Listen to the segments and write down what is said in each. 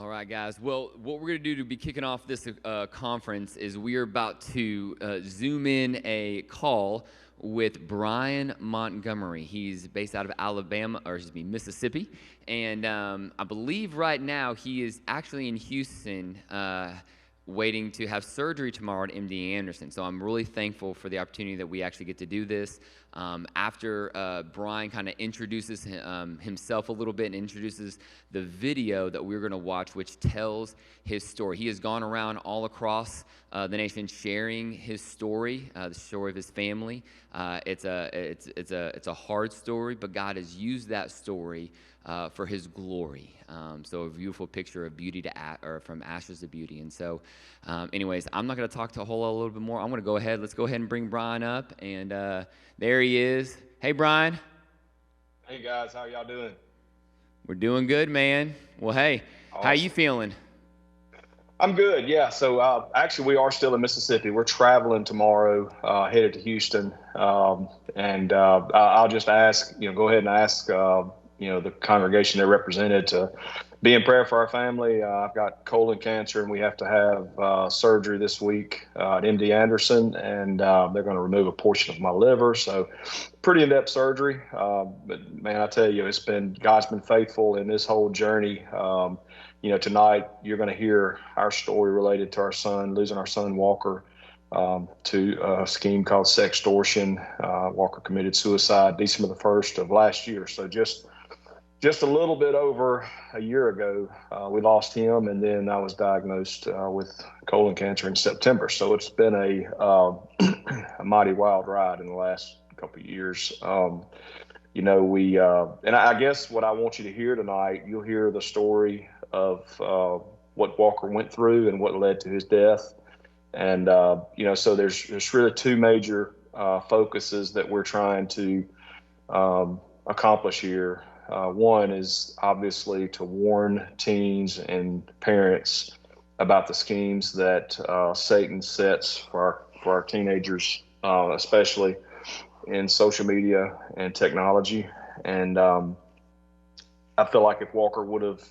All right, guys. Well, what we're going to do to be kicking off this conference is we are about to zoom in a call with Brian Montgomery. He's based out of Alabama, or excuse me, Mississippi. And I believe right now he is actually in Houston waiting to have surgery tomorrow at MD Anderson. So I'm really thankful for the opportunity that we actually get to do this. After Brian kind of introduces himself a little bit and introduces the video that we're going to watch, which tells his story. He has gone around all across the nation sharing his story, the story of his family. It's a hard story, but God has used that story for His glory. So a beautiful picture of beauty or from ashes to beauty. And so, anyways, I'm not going to talk to a little bit more. I'm going to go ahead. Let's go ahead and bring Brian up. And there he is. Hey, Brian. Hey guys, how y'all doing? We're doing good, man. Well, hey, Awesome. How you feeling? I'm good. Yeah. So actually, we are still in Mississippi. We're traveling tomorrow, headed to Houston, and I'll just ask, go ahead and ask, the congregation they're represented to be in prayer for our family. I've got colon cancer, and we have to have surgery this week at MD Anderson, and they're going to remove a portion of my liver. So, pretty in-depth surgery. But man, I tell you, God's been faithful in this whole journey. Tonight you're going to hear our story related to our son, losing our son Walker to a scheme called sextortion. Walker committed suicide December the 1st of last year. So just a little bit over a year ago, we lost him, and then I was diagnosed with colon cancer in September. So it's been a mighty wild ride in the last couple of years. And I guess what I want you to hear tonight, you'll hear the story of what Walker went through and what led to his death. And, so there's really two major focuses that we're trying to accomplish here. One is obviously to warn teens and parents about the schemes that Satan sets for our teenagers, especially in social media and technology. And I feel like if Walker would have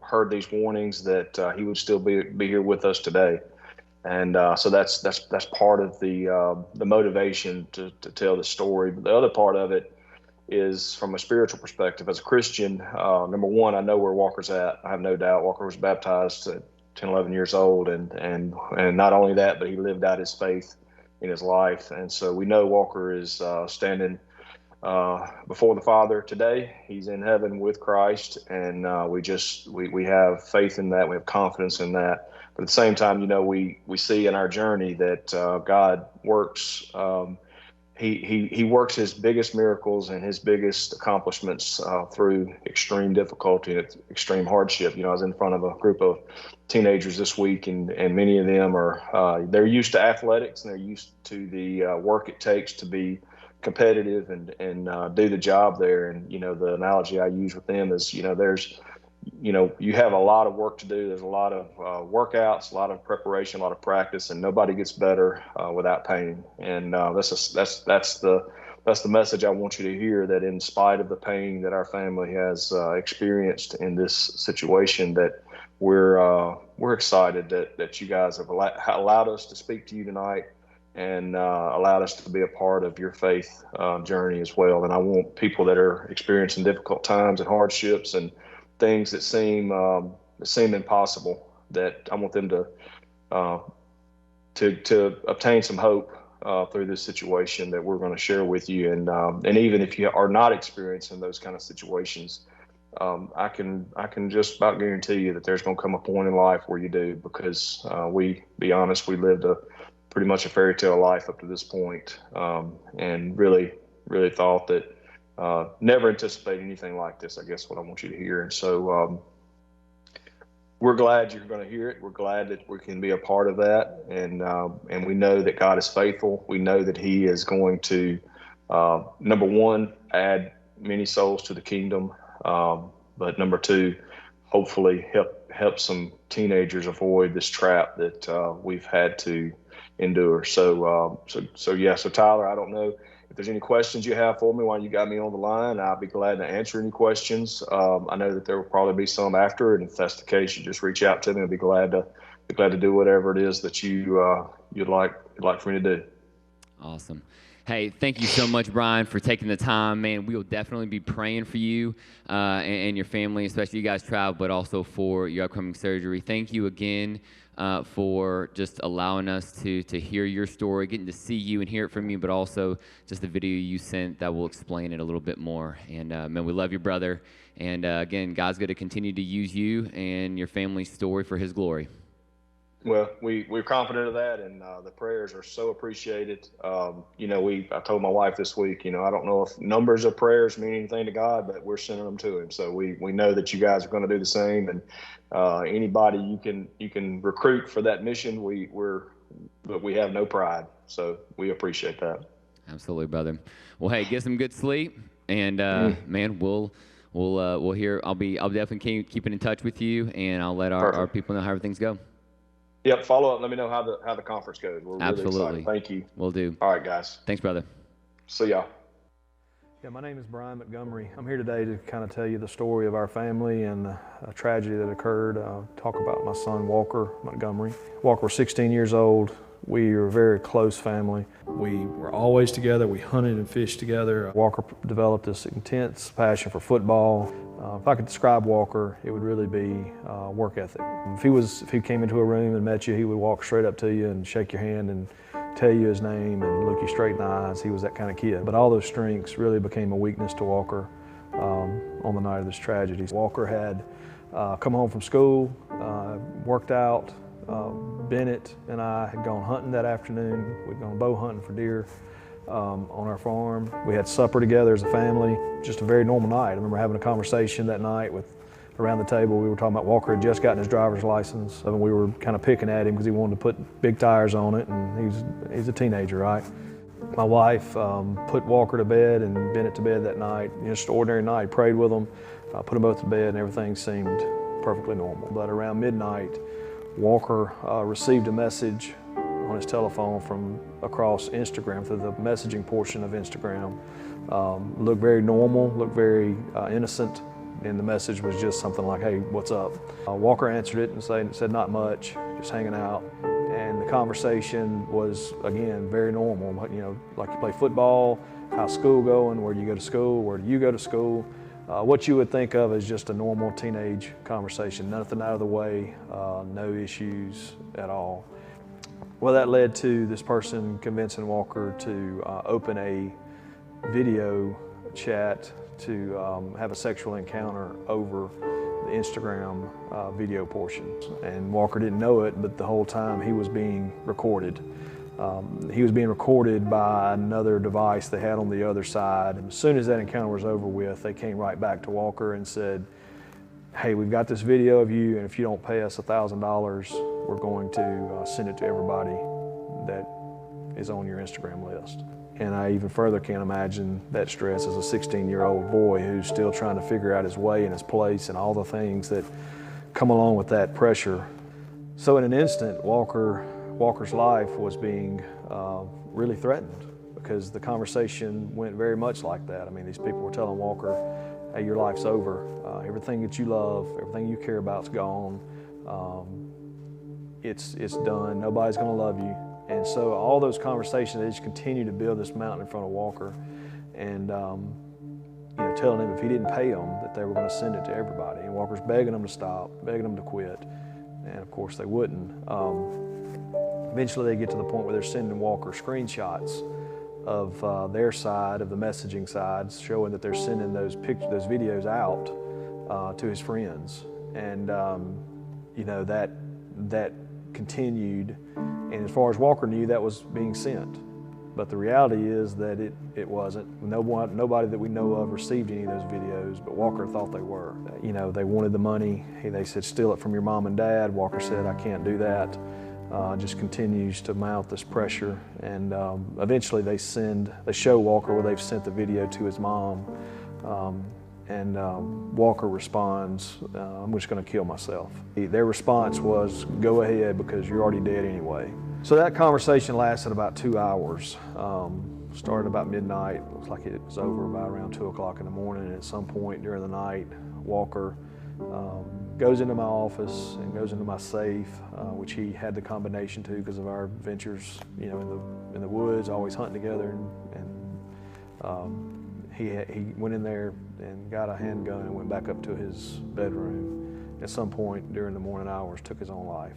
heard these warnings, that he would still be here with us today. And so that's part of the motivation to tell the story. But the other part of it is from a spiritual perspective. As a Christian, number one, I know where Walker's at. I have no doubt. Walker was baptized at 10, 11 years old, and not only that, but he lived out his faith in his life. And so we know Walker is standing before the Father today. He's in heaven with Christ, and we have faith in that. We have confidence in that. But at the same time, we see in our journey that God works. He works his biggest miracles and his biggest accomplishments through extreme difficulty and extreme hardship. I was in front of a group of teenagers this week, and many of them they're used to athletics, and they're used to the work it takes to be competitive and do the job there. And the analogy I use with them is you have a lot of work to do. There's a lot of workouts, a lot of preparation, a lot of practice, and nobody gets better without pain. And that's the message I want you to hear, that in spite of the pain that our family has experienced in this situation, that we're excited that you guys have allowed us to speak to you tonight, and allowed us to be a part of your faith journey as well. And I want people that are experiencing difficult times and hardships and things that seem impossible, that I want them to obtain some hope through this situation that we're going to share with you. And even if you are not experiencing those kind of situations, I can just about guarantee you that there's going to come a point in life where you do, because we lived pretty much a fairy tale life up to this point, and really thought that never anticipate anything like this, I guess what I want you to hear. And so we're glad you're going to hear it. We're glad that we can be a part of that. And we know that God is faithful. We know that He is going to, number one, add many souls to the kingdom. But number two, hopefully help some teenagers avoid this trap that we've had to endure. So Tyler, I don't know if there's any questions you have for me while you got me on the line, I'll be glad to answer any questions. I know that there will probably be some after, and if that's the case, you just reach out to me. I'll be glad to do whatever it is that you'd like for me to do. Awesome. Hey, thank you so much, Brian, for taking the time, man. We will definitely be praying for you and your family, especially you guys travel, but also for your upcoming surgery. Thank you again for just allowing us to hear your story, getting to see you and hear it from you, but also just the video you sent that will explain it a little bit more. And, man, we love you, brother. And, again, God's going to continue to use you and your family's story for his glory. Well, we're confident of that, and the prayers are so appreciated. I told my wife this week, I don't know if numbers of prayers mean anything to God, but we're sending them to him. So we know that you guys are going to do the same, and anybody you can recruit for that mission, but we have no pride. So we appreciate that. Absolutely, brother. Well, hey, get some good sleep, and man, we'll hear. I'll definitely keeping in touch with you, and I'll let our people know how everything's go. Yep, follow up. Let me know how the conference goes. We're really excited. Thank you. Will do. All right, guys. Thanks, brother. See y'all. Yeah, my name is Brian Montgomery. I'm here today to kind of tell you the story of our family and a tragedy that occurred. Talk about my son, Walker Montgomery. Walker was 16 years old. We were a very close family. We were always together. We hunted and fished together. Walker developed this intense passion for football. If I could describe Walker, it would really be work ethic. If he came into a room and met you, he would walk straight up to you and shake your hand and tell you his name and look you straight in the eyes. He was that kind of kid. But all those strengths really became a weakness to Walker on the night of this tragedy. Walker had come home from school, worked out. Bennett and I had gone hunting that afternoon. We'd gone bow hunting for deer on our farm. We had supper together as a family, just a very normal night. I remember having a conversation that night around the table. We were talking about Walker had just gotten his driver's license, and we were kind of picking at him because he wanted to put big tires on it, and he's a teenager, right? My wife put Walker to bed and Bennett to bed that night. Just an ordinary night, prayed with them, put them both to bed, and everything seemed perfectly normal. But around midnight, Walker received a message on his telephone from across Instagram, through the messaging portion of Instagram. Looked very normal, looked very innocent, and the message was just something like, "Hey, what's up?" Walker answered it and said not much, just hanging out. And the conversation was, again, very normal. Like you play football, how's school going, where do you go to school, where do you go to school? What you would think of as just a normal teenage conversation, nothing out of the way, no issues at all. Well, that led to this person convincing Walker to open a video chat to have a sexual encounter over the Instagram video portion. And Walker didn't know it, but the whole time he was being recorded. He was being recorded by another device they had on the other side. And as soon as that encounter was over with, they came right back to Walker and said, "Hey, we've got this video of you, and if you don't pay us $1,000, we're going to send it to everybody that is on your Instagram list." And I even further can't imagine that stress as a 16-year-old boy who's still trying to figure out his way and his place and all the things that come along with that pressure. So in an instant, Walker's life was being really threatened, because the conversation went very much like that. I mean, these people were telling Walker, "Hey, your life's over. Everything that you love, everything you care about is gone. It's done. Nobody's going to love you." And so all those conversations, they just continued to build this mountain in front of Walker, and telling him if he didn't pay them, that they were going to send it to everybody. And Walker's begging them to stop, begging them to quit, and of course they wouldn't. Eventually they get to the point where they're sending Walker screenshots of their side, of the messaging sides, showing that they're sending those videos out to his friends. And that continued, and as far as Walker knew, that was being sent. But the reality is that it wasn't. Nobody that we know of received any of those videos, but Walker thought they were. They wanted the money. They said, "Steal it from your mom and dad." Walker said, "I can't do that." Just continues to mount this pressure, and eventually they show Walker where they've sent the video to his mom, and Walker responds, "I'm just going to kill myself." Their response was, "Go ahead, because you're already dead anyway." So that conversation lasted about 2 hours. Started about midnight. Looks like it was over by around 2 o'clock in the morning. And at some point during the night, Walker goes into my office and goes into my safe, which he had the combination to because of our ventures, you know, in the woods, always hunting together. He went in there and got a handgun and went back up to his bedroom. At some point during the morning hours, took his own life.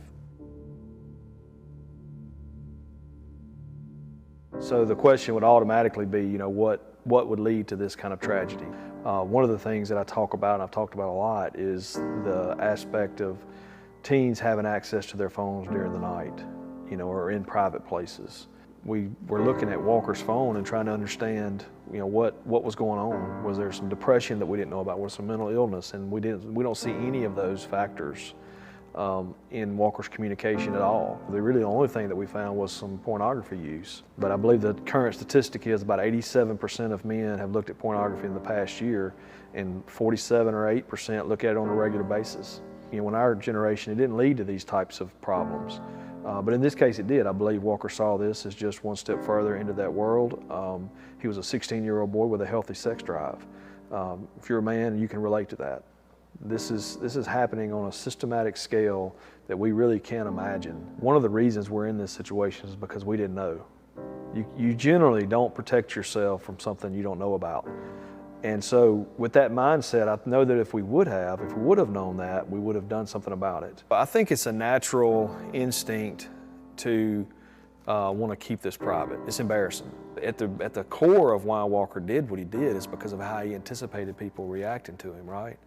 So the question would automatically be, you know, what would lead to this kind of tragedy? One of the things that I talk about, and I've talked about a lot, is the aspect of teens having access to their phones during the night, you know, or in private places. We were looking at Walker's phone and trying to understand, you know, what was going on. Was there some depression that we didn't know about? Was there some mental illness? And we don't see any of those factors in Walker's communication at all. The only thing that we found was some pornography use. But I believe the current statistic is about 87% of men have looked at pornography in the past year, and 47 or 8% look at it on a regular basis. You know, in our generation, it didn't lead to these types of problems. But in this case, it did. I believe Walker saw this as just one step further into that world. He was a 16-year-old boy with a healthy sex drive. If you're a man, you can relate to that. This is happening on a systematic scale that we really can't imagine. One of the reasons we're in this situation is because we didn't know. You generally don't protect yourself from something you don't know about. And so with that mindset, I know that if we would have known that, we would have done something about it. I think it's a natural instinct to want to keep this private. It's embarrassing. At the core of why Walker did what he did is because of how he anticipated people reacting to him, right?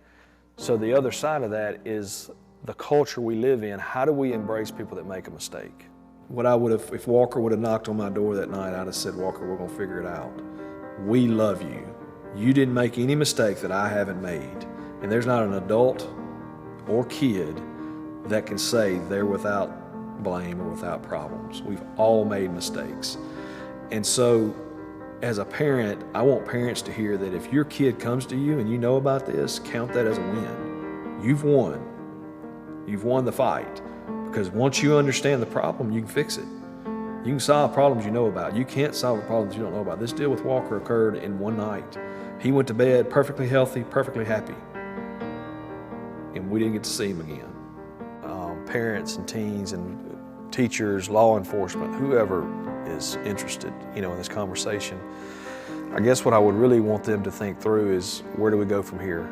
So the other side of that is the culture we live in. How do we embrace people that make a mistake? What I would have, if Walker would have knocked on my door that night, I'd have said, Walker, we're gonna figure it out. We love you. You didn't make any mistake that I haven't made. And there's not an adult or kid that can say they're without blame or without problems. We've all made mistakes. And so as a parent, I want parents to hear that if your kid comes to you and you know about this, count that as a win. You've won. You've won the fight. Because once you understand the problem, you can fix it. You can solve problems you know about. You can't solve a problem that you don't know about. This deal with Walker occurred in one night. He went to bed perfectly healthy, perfectly happy. And we didn't get to see him again. Parents and teens and teachers, law enforcement, whoever is interested, you know, in this conversation, I guess what I would really want them to think through is, where do we go from here?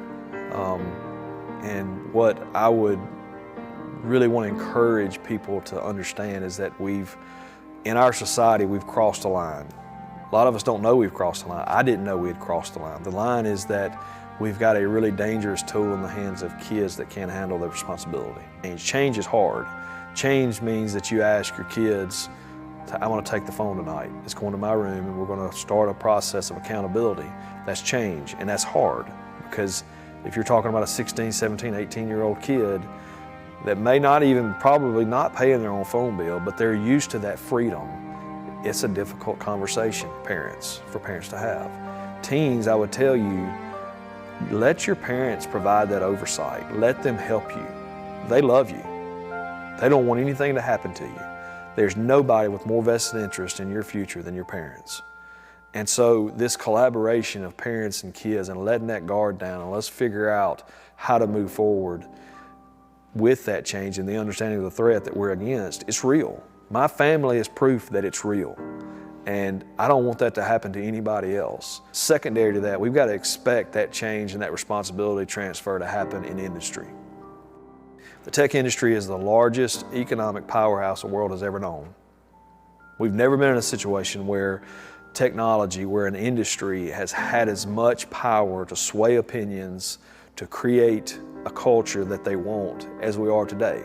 And what I would really want to encourage people to understand is that in our society, we've crossed a line. A lot of us don't know we've crossed the line. I didn't know we had crossed the line. The line is that we've got a really dangerous tool in the hands of kids that can't handle their responsibility. And change is hard. Change means that you ask your kids, I want to take the phone tonight. It's going to my room and we're going to start a process of accountability. That's change, and that's hard, because if you're talking about a 16, 17, 18-year-old kid that may not even, probably not paying their own phone bill, but they're used to that freedom, it's a difficult conversation for parents to have. Teens, I would tell you, let your parents provide that oversight. Let them help you. They love you. They don't want anything to happen to you. There's nobody with more vested interest in your future than your parents. And so this collaboration of parents and kids and letting that guard down, and let's figure out how to move forward with that change and the understanding of the threat that we're against, it's real. My family is proof that it's real. And I don't want that to happen to anybody else. Secondary to that, we've got to expect that change and that responsibility transfer to happen in industry. The tech industry is the largest economic powerhouse the world has ever known. We've never been in a situation where technology, where an industry has had as much power to sway opinions, to create a culture that they want as we are today.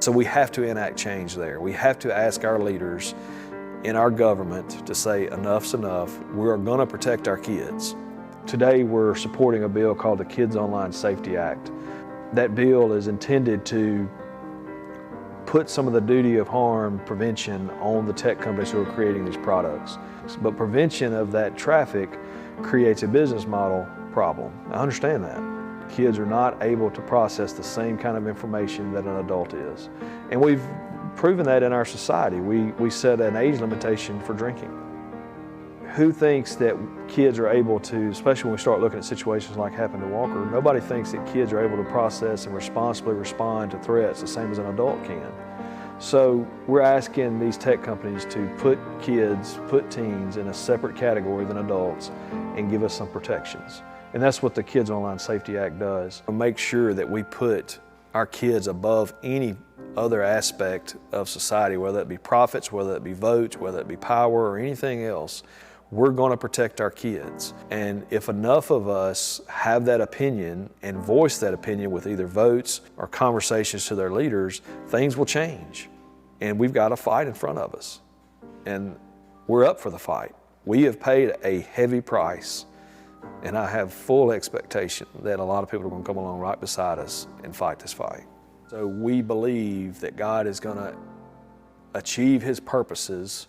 So we have to enact change there. We have to ask our leaders in our government to say enough's enough. We're going to protect our kids. Today we're supporting a bill called the Kids Online Safety Act. That bill is intended to put some of the duty of harm prevention on the tech companies who are creating these products. But prevention of that traffic creates a business model problem. I understand that. Kids are not able to process the same kind of information that an adult is. And we've proven that in our society. We set an age limitation for drinking. who thinks that kids are able to, especially when we start looking at situations like happened to Walker, nobody thinks that kids are able to process and responsibly respond to threats the same as an adult can. So we're asking these tech companies to put kids, put teens in a separate category than adults and give us some protections. And that's what the Kids Online Safety Act does. Make sure that we put our kids above any other aspect of society, whether it be profits, whether it be votes, whether it be power or anything else. We're going to protect our kids. And if enough of us have that opinion and voice that opinion with either votes or conversations to their leaders, things will change. And we've got a fight in front of us. And we're up for the fight. We have paid a heavy price. And I have full expectation that a lot of people are going to come along right beside us and fight this fight. So we believe that God is going to achieve His purposes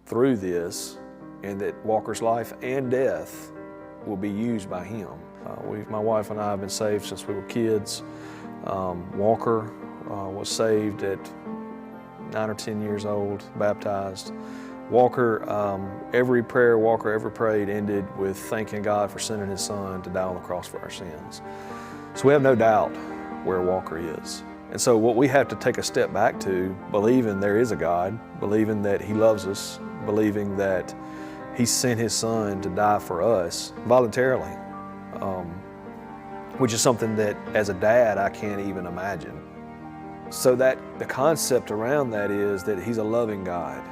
through this, and that Walker's life and death will be used by Him. My wife and I have been saved since we were kids. Walker was saved at 9 or 10 years old, baptized. Walker, every prayer Walker ever prayed ended with thanking God for sending His Son to die on the cross for our sins. So we have no doubt where Walker is. And so what we have to take a step back to, believing there is a God, believing that He loves us, believing that He sent His Son to die for us voluntarily, which is something that as a dad I can't even imagine. So that the concept around that is that He's a loving God.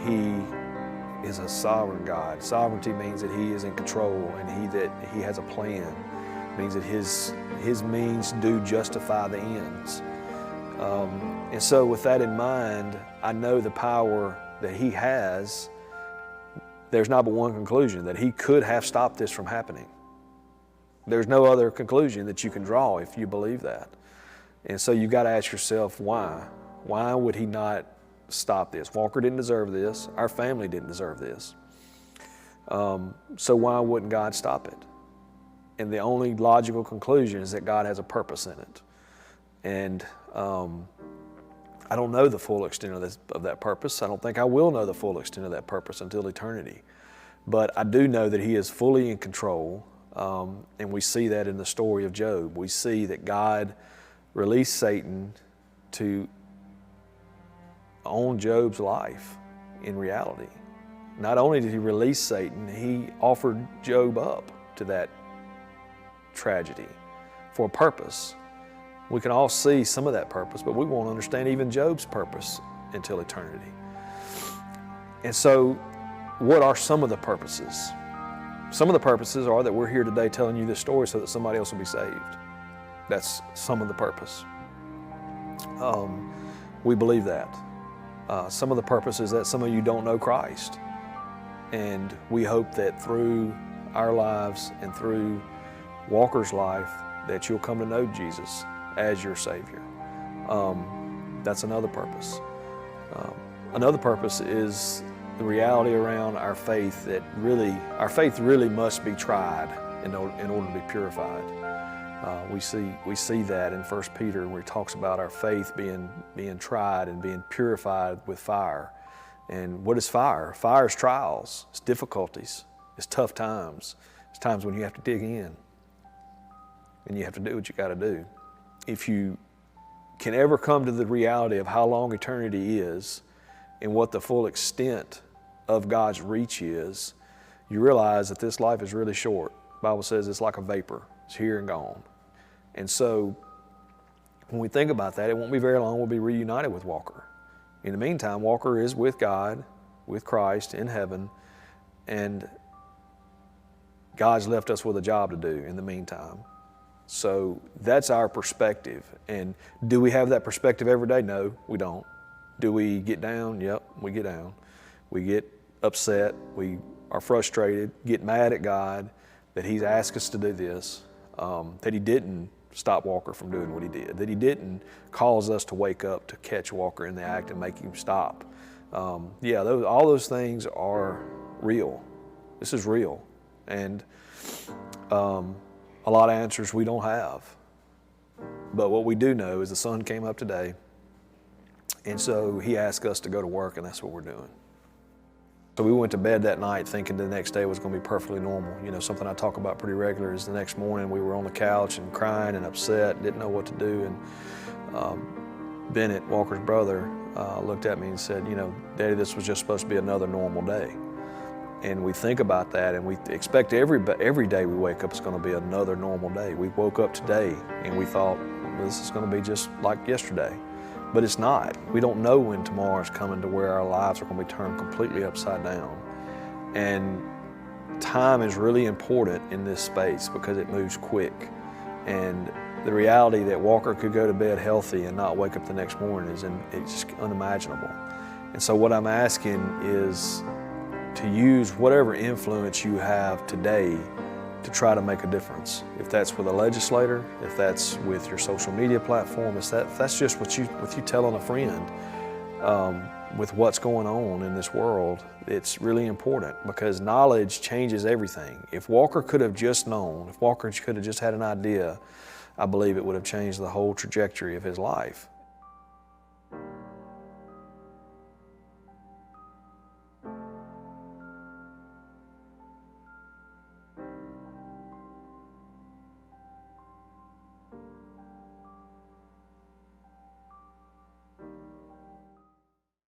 He is a sovereign God. Sovereignty means that He is in control, and that He has a plan. It means that His means do justify the ends. And so with that in mind, I know the power that He has. There's not but one conclusion, that He could have stopped this from happening. There's no other conclusion that you can draw if you believe that. And so you've got to ask yourself, why? Why would He not stop this? Walker didn't deserve this. Our family didn't deserve this. So why wouldn't God stop it? And the only logical conclusion is that God has a purpose in it. And I don't know the full extent of that purpose. I don't think I will know the full extent of that purpose until eternity. But I do know that He is fully in control, and we see that in the story of Job. We see that God released Satan to own Job's life in reality. Not only did He release Satan, He offered Job up to that tragedy for a purpose. We can all see some of that purpose, but we won't understand even Job's purpose until eternity. And so, what are some of the purposes? Some of the purposes are that we're here today telling you this story so that somebody else will be saved. That's some of the purpose. We believe that. Some of the purpose is that some of you don't know Christ. And we hope that through our lives and through Walker's life, that you'll come to know Jesus as your Savior. That's another purpose. Another purpose is the reality around our faith, that our faith really must be tried in order to be purified. We see that in 1 Peter, where he talks about our faith being tried and being purified with fire. And what is fire? Fire is trials, it's difficulties, it's tough times. It's times when you have to dig in and you have to do what you got to do. If you can ever come to the reality of how long eternity is and what the full extent of God's reach is, you realize that this life is really short. The Bible says it's like a vapor. It's here and gone. And so when we think about that, it won't be very long we'll be reunited with Walker. In the meantime, Walker is with God, with Christ in heaven, and God's left us with a job to do in the meantime. So that's our perspective. And do we have that perspective every day? No, we don't. Do we get down? Yep, we get down. We get upset. We are frustrated, get mad at God that He's asked us to do this, that He didn't stop Walker from doing what he did, that He didn't cause us to wake up to catch Walker in the act and make him stop. All those things are real. This is real. And a lot of answers we don't have. But what we do know is the sun came up today, and so He asked us to go to work, and that's what we're doing. So we went to bed that night thinking the next day was going to be perfectly normal. You know, something I talk about pretty regular is the next morning we were on the couch and crying and upset, didn't know what to do. And Bennett, Walker's brother, looked at me and said, you know, Daddy, this was just supposed to be another normal day. And we think about that and we expect every day we wake up is going to be another normal day. We woke up today and we thought, well, this is going to be just like yesterday. But it's not. We don't know when tomorrow's coming to where our lives are going to be turned completely upside down. And time is really important in this space because it moves quick. And the reality that Walker could go to bed healthy and not wake up the next morning it's just unimaginable. And so what I'm asking is to use whatever influence you have today to try to make a difference. If that's with a legislator, if that's with your social media platform, if that's just what you telling a friend with what's going on in this world, it's really important because knowledge changes everything. If Walker could have just known, if Walker could have just had an idea, I believe it would have changed the whole trajectory of his life.